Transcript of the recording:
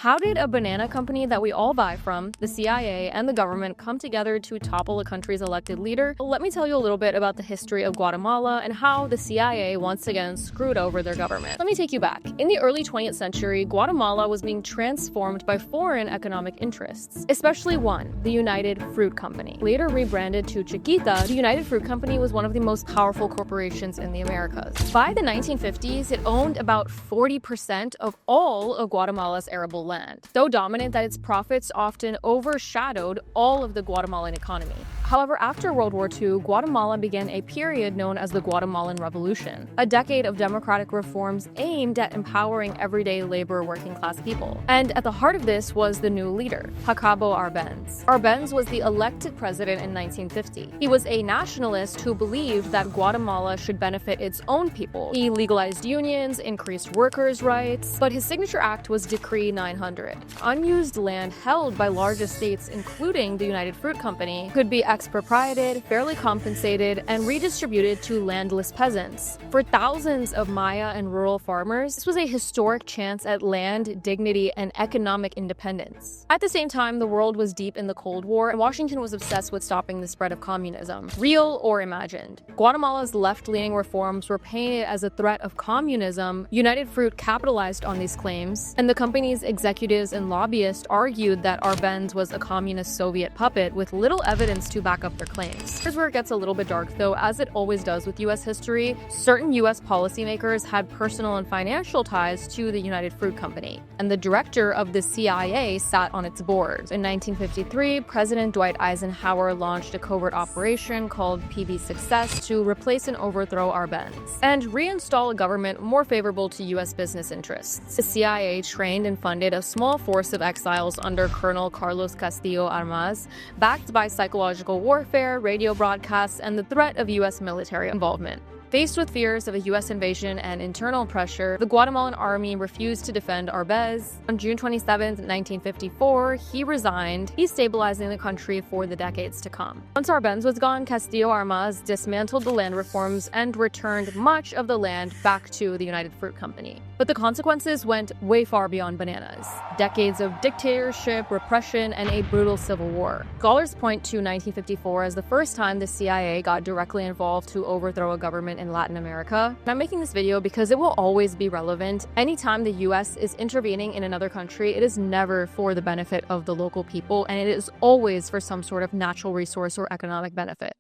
How did a banana company that we all buy from, the CIA, and the government come together to topple a country's elected leader? Let me tell you a little bit about the history of Guatemala and how the CIA once again screwed over their government. Let me take you back. In the early 20th century, Guatemala was being transformed by foreign economic interests, especially one, the United Fruit Company. Later rebranded to Chiquita, the United Fruit Company was one of the most powerful corporations in the Americas. By the 1950s, it owned about 40% of all of Guatemala's arable land, so dominant that its profits often overshadowed all of the Guatemalan economy. However, after World War II, Guatemala began a period known as the Guatemalan Revolution, a decade of democratic reforms aimed at empowering everyday labor working-class people. And at the heart of this was the new leader, Jacobo Arbenz. Arbenz was the elected president in 1950. He was a nationalist who believed that Guatemala should benefit its own people. He legalized unions, increased workers' rights, but his signature act was Decree 900. Unused land held by large estates, including the United Fruit Company, could be expropriated, fairly compensated, and redistributed to landless peasants. For thousands of Maya and rural farmers, this was a historic chance at land, dignity, and economic independence. At the same time, the world was deep in the Cold War, and Washington was obsessed with stopping the spread of communism, real or imagined. Guatemala's left-leaning reforms were painted as a threat of communism. United Fruit capitalized on these claims, and the company's executives and lobbyists argued that Arbenz was a communist Soviet puppet with little evidence to back up their claims. Here's where it gets a little bit dark, though. As it always does with US history, certain US policymakers had personal and financial ties to the United Fruit Company, and the director of the CIA sat on its board. In 1953, President Dwight Eisenhower launched a covert operation called PB Success to replace and overthrow Arbenz and reinstall a government more favorable to US business interests. The CIA trained and funded a small force of exiles under Colonel Carlos Castillo Armas, backed by psychological warfare, radio broadcasts, and the threat of US military involvement. Faced with fears of a US invasion and internal pressure, the Guatemalan army refused to defend Arbenz. On June 27, 1954, he resigned, destabilizing the country for the decades to come. Once Arbenz was gone, Castillo Armas dismantled the land reforms and returned much of the land back to the United Fruit Company. But the consequences went way far beyond bananas. Decades of dictatorship, repression, and a brutal civil war. Scholars point to 1954 as the first time the CIA got directly involved to overthrow a government in Latin America. And I'm making this video because it will always be relevant. Anytime the US is intervening in another country, it is never for the benefit of the local people, and it is always for some sort of natural resource or economic benefit.